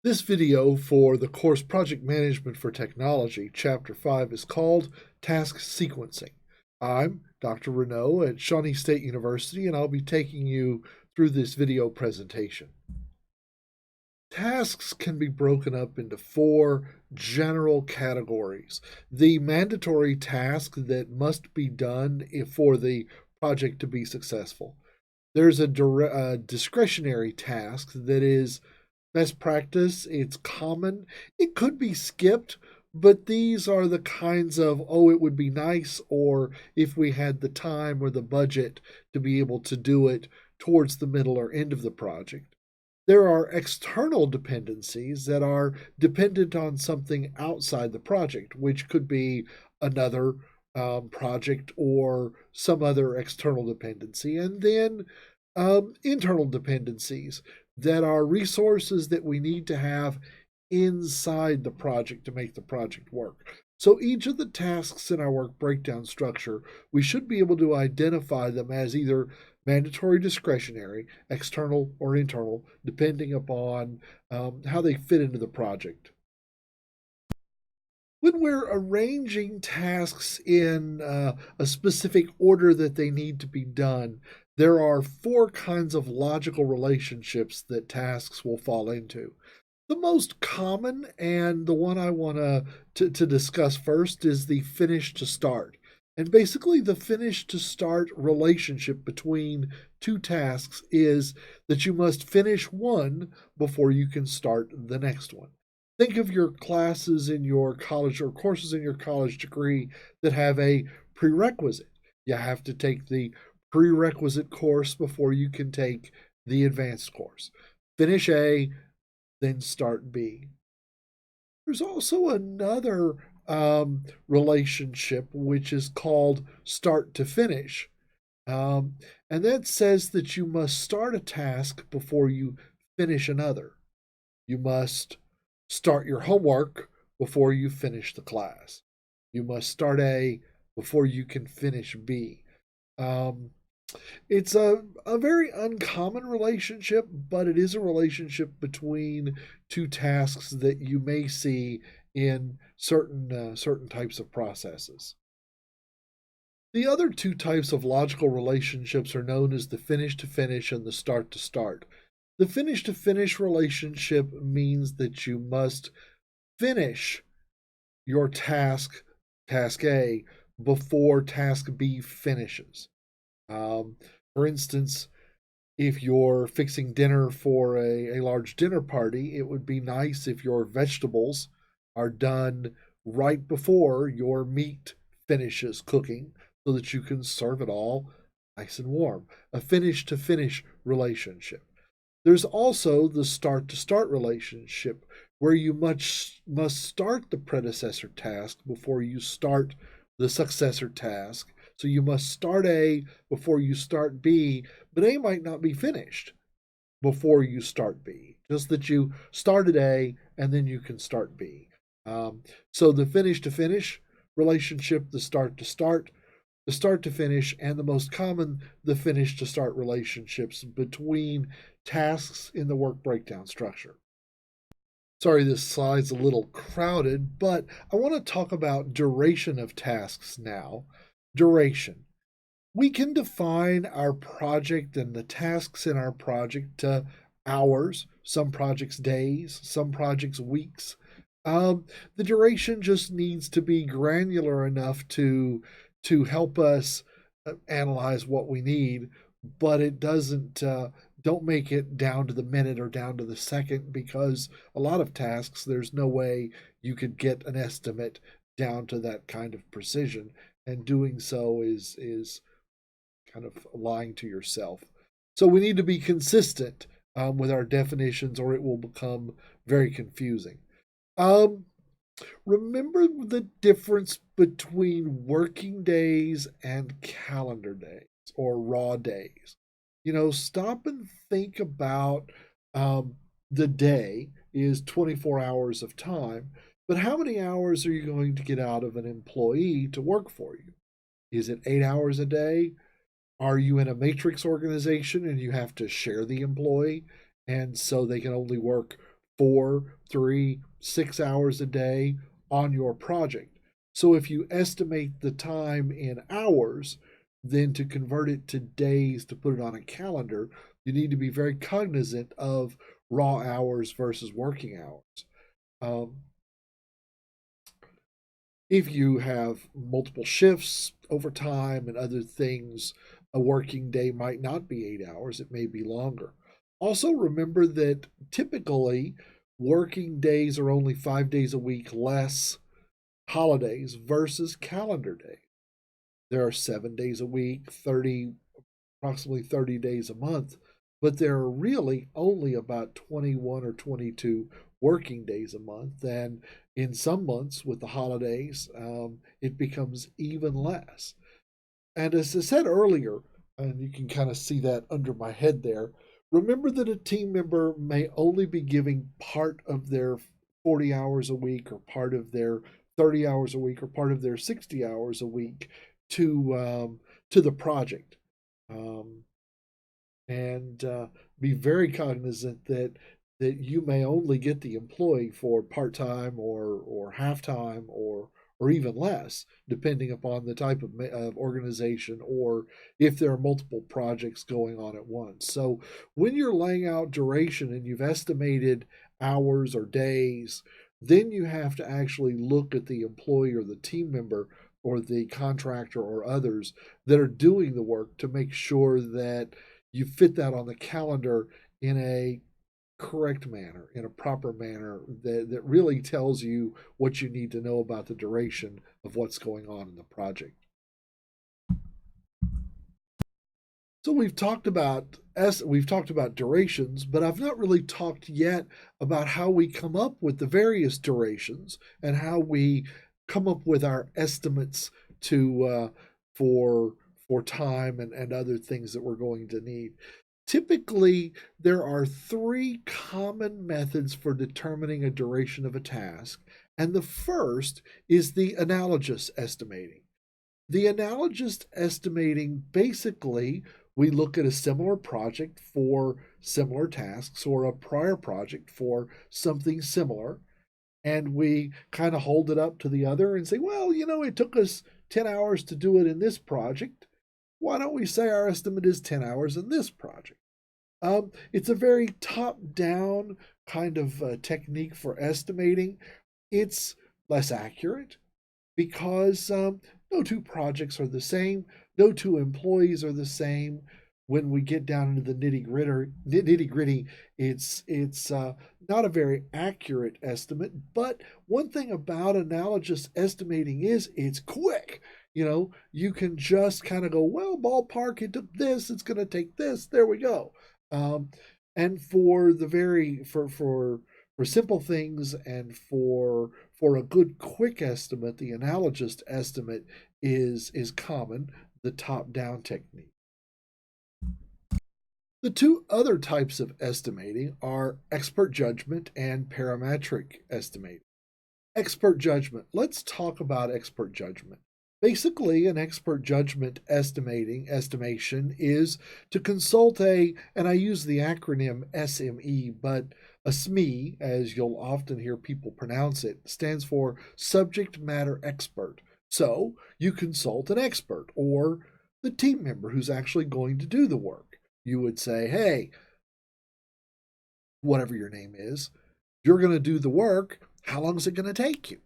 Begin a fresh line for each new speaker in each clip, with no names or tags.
This video for the course Project Management for Technology, Chapter 5, is called Task Sequencing. I'm Dr. Reneau at Shawnee State University, and I'll be taking you through this video presentation. Tasks can be broken up into four general categories. The mandatory task that must be done for the project to be successful. There's a discretionary task that is best practice. It's common. It could be skipped, but these are the kinds of, oh, it would be nice, or if we had the time or the budget to be able to do it towards the middle or end of the project. There are external dependencies that are dependent on something outside the project, which could be another project or some other external dependency. And then internal dependencies that are resources that we need to have inside the project to make the project work. So each of the tasks in our work breakdown structure, we should be able to identify them as either mandatory, discretionary, external, or internal, depending upon how they fit into the project. When we're arranging tasks in a specific order that they need to be done, there are four kinds of logical relationships that tasks will fall into. The most common and the one I want to discuss first is the finish to start. And basically, the finish to start relationship between two tasks is that you must finish one before you can start the next one. Think of your classes in your college or courses in your college degree that have a prerequisite. You have to take the prerequisite course before you can take the advanced course. Finish A, then start B. There's also another relationship which is called start to finish. And that says that you must start a task before you finish another. You must start your homework before you finish the class. You must start A before you can finish B. It's a very uncommon relationship, but it is a relationship between two tasks that you may see in certain types of processes. The other two types of logical relationships are known as the finish to finish and the start to start. The finish to finish relationship means that you must finish your task A, before task B finishes. For instance, if you're fixing dinner for a large dinner party, it would be nice if your vegetables are done right before your meat finishes cooking so that you can serve it all nice and warm. A finish to finish relationship. There's also the start to start relationship where you must start the predecessor task before you start the successor task. So you must start A before you start B, but A might not be finished before you start B. Just that you started A and then you can start B. So the finish to finish relationship, the start to finish, and the most common, the finish to start relationships between tasks in the work breakdown structure. Sorry, this slide's a little crowded, but I want to talk about duration of tasks now. Duration. We can define our project and the tasks in our project to hours, some projects days, some projects weeks. The duration just needs to be granular enough to help us analyze what we need, but it doesn't don't make it down to the minute or down to the second, because a lot of tasks there's no way you could get an estimate down to that kind of precision, and doing so is kind of lying to yourself. So we need to be consistent with our definitions, or it will become very confusing. Remember the difference between working days and calendar days or raw days. Stop and think about the day is 24 hours of time, but how many hours are you going to get out of an employee to work for you? Is it 8 hours a day? Are you in a matrix organization and you have to share the employee, and so they can only work 4, 3, 6 hours a day on your project. So if you estimate the time in hours, then to convert it to days to put it on a calendar, you need to be very cognizant of raw hours versus working hours. Um, if you have multiple shifts, overtime, and other things, a working day might not be 8 hours, it may be longer. Also, remember that typically working days are only 5 days a week less holidays versus calendar days. There are 7 days a week, approximately 30 days a month, but there are really only about 21 or 22 working days a month. And in some months with the holidays, it becomes even less. And as I said earlier, and you can kind of see that under my head there, remember that a team member may only be giving part of their 40 hours a week or part of their 30 hours a week or part of their 60 hours a week to the project. Um, and be very cognizant that you may only get the employee for part-time or half-time or even less, depending upon the type of organization or if there are multiple projects going on at once. So when you're laying out duration and you've estimated hours or days, then you have to actually look at the employee or the team member or the contractor or others that are doing the work to make sure that you fit that on the calendar in a correct manner, in a proper manner that really tells you what you need to know about the duration of what's going on in the project. So we've talked about durations, but I've not really talked yet about how we come up with the various durations and how we come up with our estimates to for for time and other things that we're going to need. Typically, there are three common methods for determining a duration of a task, and the first is the analogous estimating. The analogous estimating basically, we look at a similar project for similar tasks or a prior project for something similar, and we kind of hold it up to the other and say, well, it took us 10 hours to do it in this project. Why don't we say our estimate is 10 hours in this project? It's a very top down kind of technique for estimating. It's less accurate because no two projects are the same, no two employees are the same. When we get down into the nitty gritty, it's not a very accurate estimate. But one thing about analogous estimating is it's quick. You can just kind of go, well, ballpark, it took this, it's going to take this. There we go. Um, and for the very for simple things and for a good quick estimate, the analogous estimate is common, the top-down technique. The two other types of estimating are expert judgment and parametric estimating. Expert judgment. Let's talk about expert judgment. Basically, an expert judgment estimation is to consult and I use the acronym SME, but a SME, as you'll often hear people pronounce it, stands for subject matter expert. So you consult an expert or the team member who's actually going to do the work. You would say, hey, whatever your name is, you're going to do the work. How long is it going to take you?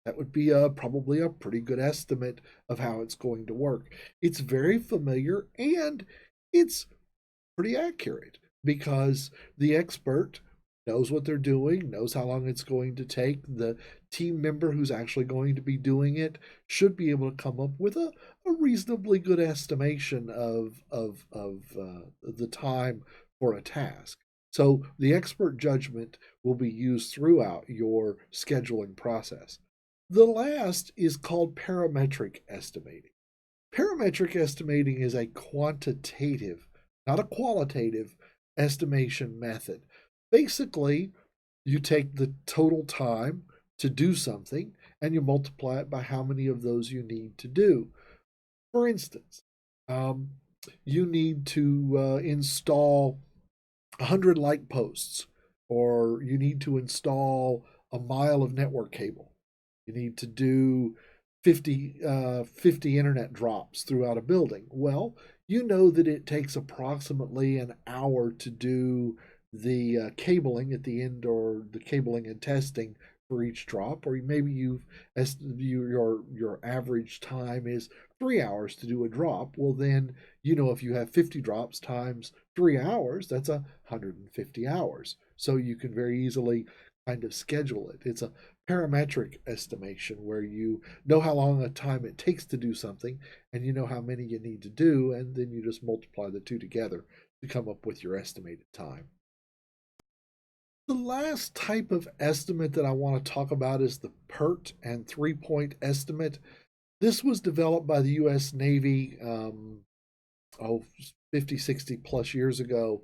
That would be probably a pretty good estimate of how it's going to work. It's very familiar and it's pretty accurate because the expert knows what they're doing, knows how long it's going to take. The team member who's actually going to be doing it should be able to come up with a reasonably good estimation of the time for a task. So the expert judgment will be used throughout your scheduling process. The last is called parametric estimating. Parametric estimating is a quantitative, not a qualitative, estimation method. Basically, you take the total time to do something and you multiply it by how many of those you need to do. For instance, you need to install 100 light posts. or you need to install a mile of network cable. You need to do 50 internet drops throughout a building. Well, you know that it takes approximately an hour to do the cabling at the end, or the cabling and testing for each drop, or maybe your average time is 3 hours to do a drop. Well, then if you have 50 drops times 3 hours, that's 150 hours. So you can very easily kind of schedule it. It's a parametric estimation where you know how long a time it takes to do something, and you know how many you need to do, and then you just multiply the two together to come up with your estimated time. The last type of estimate that I want to talk about is the Pert and 3-point estimate. This was developed by the U.S. Navy 50, 60 plus years ago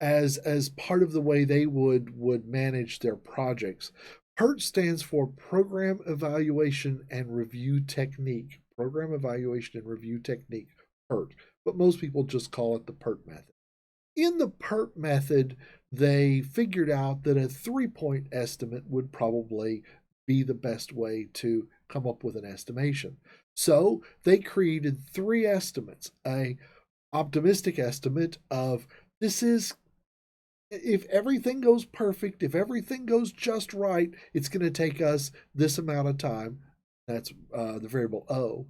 as part of the way they would manage their projects. PERT stands for Program Evaluation and Review Technique. Program Evaluation and Review Technique, PERT. But most people just call it the PERT method. In the PERT method, they figured out that a 3-point estimate would probably be the best way to come up with an estimation. So they created 3 estimates. A optimistic estimate of, this is, if everything goes perfect, if everything goes just right, it's going to take us this amount of time. That's the variable O.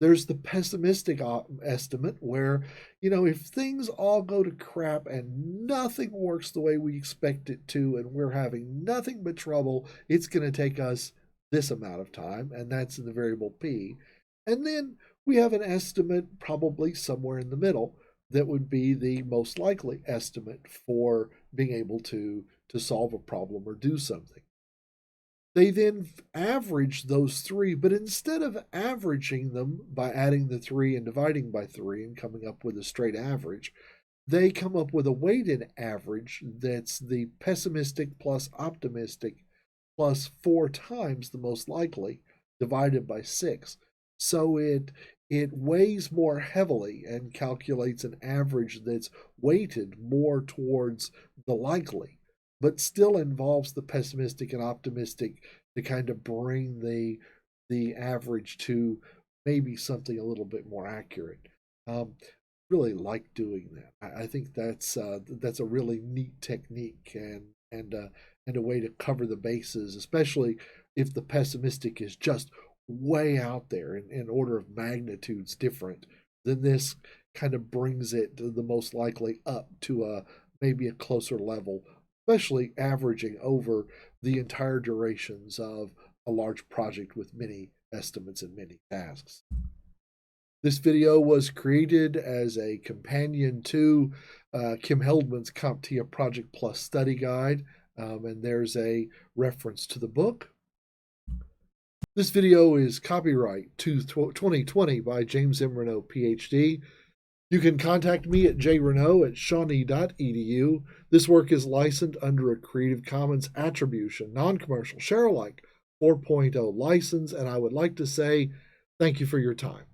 There's the pessimistic estimate where, if things all go to crap and nothing works the way we expect it to, and we're having nothing but trouble, it's going to take us this amount of time, and that's in the variable P. And then we have an estimate probably somewhere in the middle that would be the most likely estimate for being able to solve a problem or do something. They then average those 3, but instead of averaging them by adding the 3 and dividing by 3 and coming up with a straight average, they come up with a weighted average that's the pessimistic plus optimistic plus 4 times the most likely divided by 6. So it weighs more heavily and calculates an average that's weighted more towards the likely, but still involves the pessimistic and optimistic to kind of bring the average to maybe something a little bit more accurate. Really like doing that. I think that's a really neat technique, and a way to cover the bases, especially if the pessimistic is just way out there in order of magnitudes different. Then this kind of brings it to the most likely up to maybe a closer level, especially averaging over the entire durations of a large project with many estimates and many tasks. This video was created as a companion to Kim Heldman's CompTIA Project Plus study guide, and there's a reference to the book. This video is copyright 2020 by James Reneau Ph.D. You can contact me at jreneau@shawnee.edu. This work is licensed under a Creative Commons Attribution, Non-Commercial, Share Alike 4.0 license, and I would like to say thank you for your time.